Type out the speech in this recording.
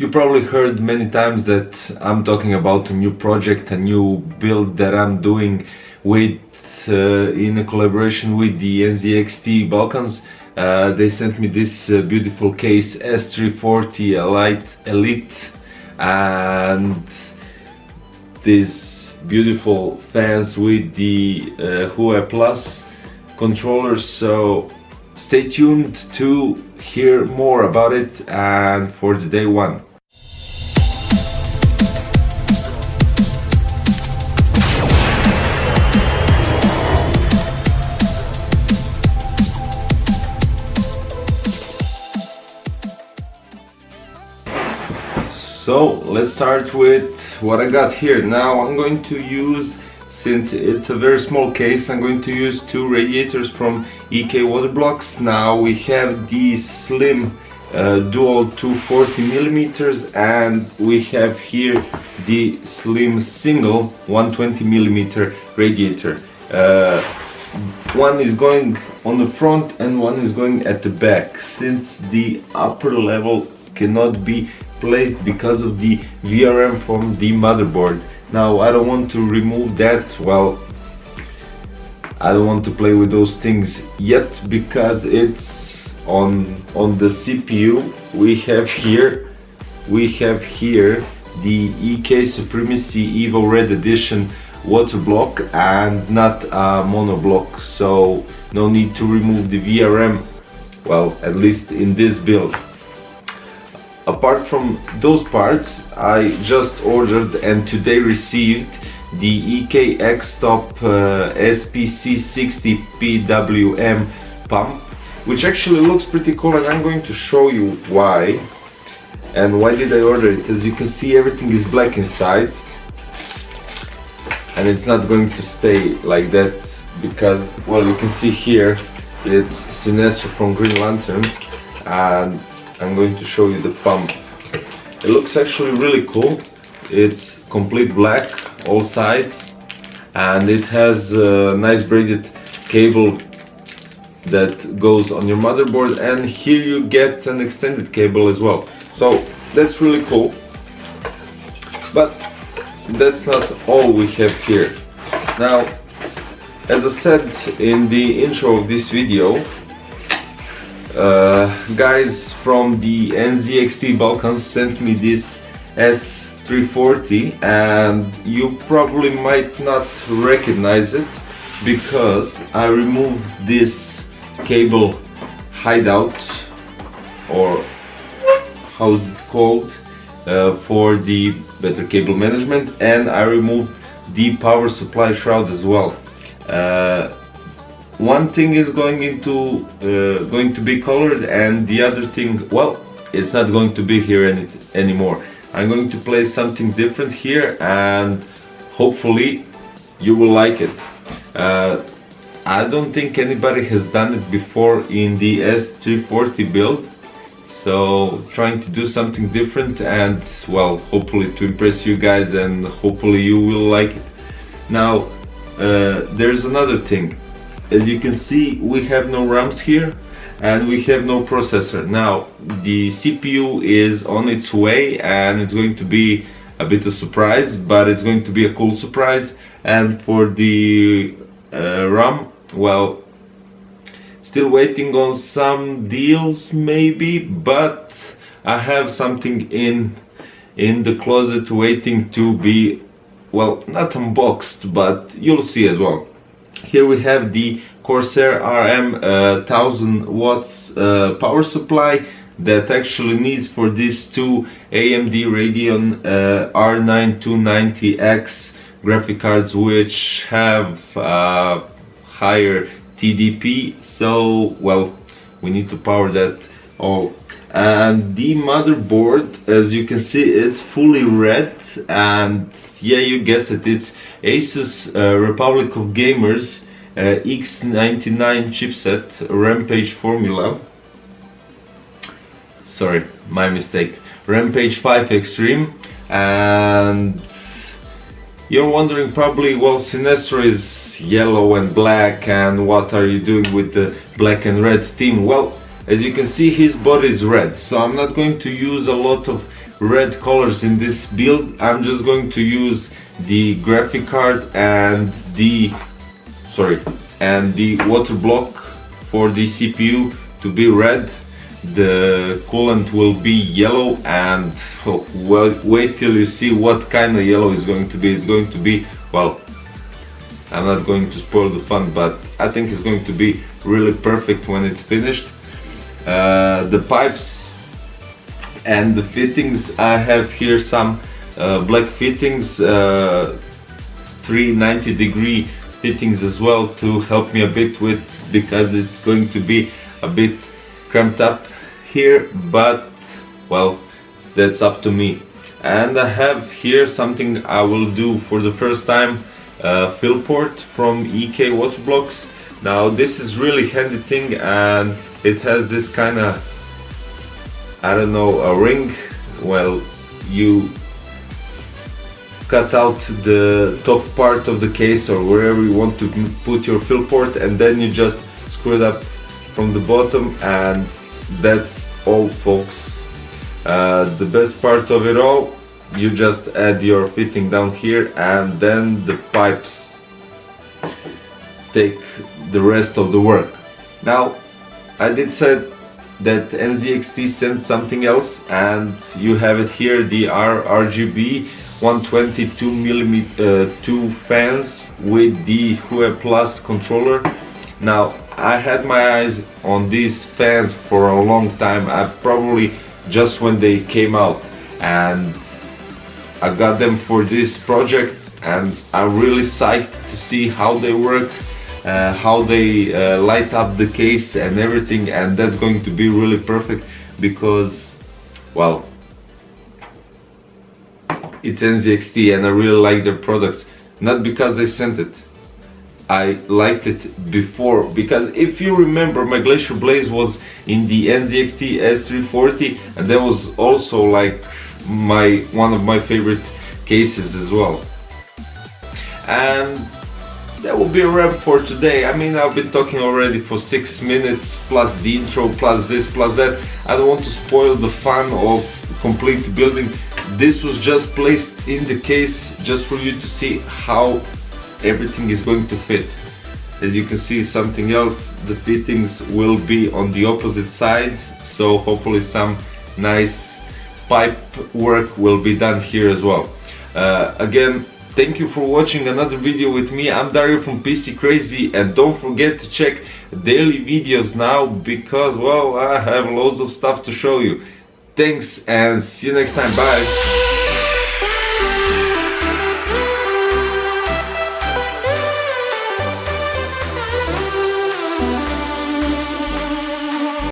You probably heard many times that I'm talking about a new project, a new build that I'm doing with in a collaboration with the NZXT Balkans. They sent me this beautiful case S340 Elite and these beautiful fans with the Huawei Plus controllers. So stay tuned to hear more about it and for the day one. So let's start with what I got here. Now I'm going to use, since it's a very small case, I'm going to use two radiators from EK water blocks. Now we have the slim dual 240 millimeters, and we have here the slim single 120 millimeter radiator. One is going on the front and one is going at the back, since the upper level cannot be placed because of the VRM from the motherboard. Now I don't want to remove that, well, I don't want to play with those things yet because it's on the CPU. We have here the EK Supremacy Evo Red Edition water block and not a mono block, so no need to remove the VRM, well, at least in this build. Apart from those parts, I just ordered and today received the EK X-Top SPC60 PWM pump, which actually looks pretty cool, and I'm going to show you why and why did I order it. As you can see, everything is black inside, and it's not going to stay like that because, well, you can see here it's SINESTRO from Green Lantern, and I'm going to show you the pump. It looks actually really cool. It's complete black, all sides, and it has a nice braided cable that goes on your motherboard, and here you get an extended cable as well. So that's really cool. But that's not all we have here. Now, as I said in the intro of this video, guys from the NZXT Balkans sent me this S340, and you probably might not recognize it because I removed this cable hideout, or how's it called, for the better cable management, and I removed the power supply shroud as well. One thing is going to be colored, and the other thing, well, it's not going to be here anymore. I'm going to place something different here, and hopefully you will like it. I don't think anybody has done it before in the S340 build, so trying to do something different and, well, hopefully to impress you guys, and hopefully you will like it. Now there's another thing. As you can see, we have no RAMs here and we have no processor. Now the CPU is on its way, and it's going to be a bit of a surprise, but it's going to be a cool surprise. And for the RAM, well, still waiting on some deals maybe, but I have something in the closet waiting to be, well, not unboxed, but you'll see as well. Here we have the Corsair RM 1000 watts power supply that actually needs for these two AMD Radeon R9 290X graphic cards, which have higher TDP, so, well, we need to power that all. And the motherboard, as you can see, it's fully red, and yeah, you guessed it, it's Asus Republic of Gamers X99 chipset Rampage formula. Sorry, my mistake. Rampage 5 Extreme. And you're wondering probably, well, SINESTRO is yellow and black, and what are you doing with the black and red theme? Well, as you can see, his body is red, so I'm not going to use a lot of red colors in this build. I'm just going to use the graphic card and the water block for the CPU to be red. The coolant will be yellow, and well, wait till you see what kind of yellow is going to be. It's going to be, well, I'm not going to spoil the fun, but I think it's going to be really perfect when it's finished. The pipes and the fittings, I have here some black fittings, 390-degree fittings as well, to help me a bit with, because it's going to be a bit cramped up here, but well, that's up to me. And I have here something I will do for the first time, fill port from EK water blocks. Now this is really handy thing, and it has this kind of, I don't know, a ring. Well, you cut out the top part of the case or wherever you want to put your fill port, and then you just screw it up from the bottom, and that's all, folks. The best part of it all, you just add your fitting down here, and then the pipes take the rest of the work. Now, I did say that NZXT sent something else, and you have it here, the RGB 122mm 2 fans with the Hue Plus controller. Now, I had my eyes on these fans for a long time. I probably just when they came out, and I got them for this project, and I'm really psyched to see how they work, how they light up the case and everything, and that's going to be really perfect because, well, it's NZXT and I really like their products. Not because they sent it, I liked it before, because if you remember, my Glacier Blaze was in the NZXT S340, and that was also like one of my favorite cases as well. And that will be a wrap for today. I mean, I've been talking already for 6 minutes, plus the intro, plus this, plus that. I don't want to spoil the fun of complete building. This was just placed in the case just for you to see how everything is going to fit. As you can see, something else, the fittings will be on the opposite sides, so hopefully some nice pipe work will be done here as well. Again, thank you for watching another video with me. I'm Dario from PC Crazy, and don't forget to check daily videos now, because, well, I have loads of stuff to show you. Thanks, and see you next time. Bye.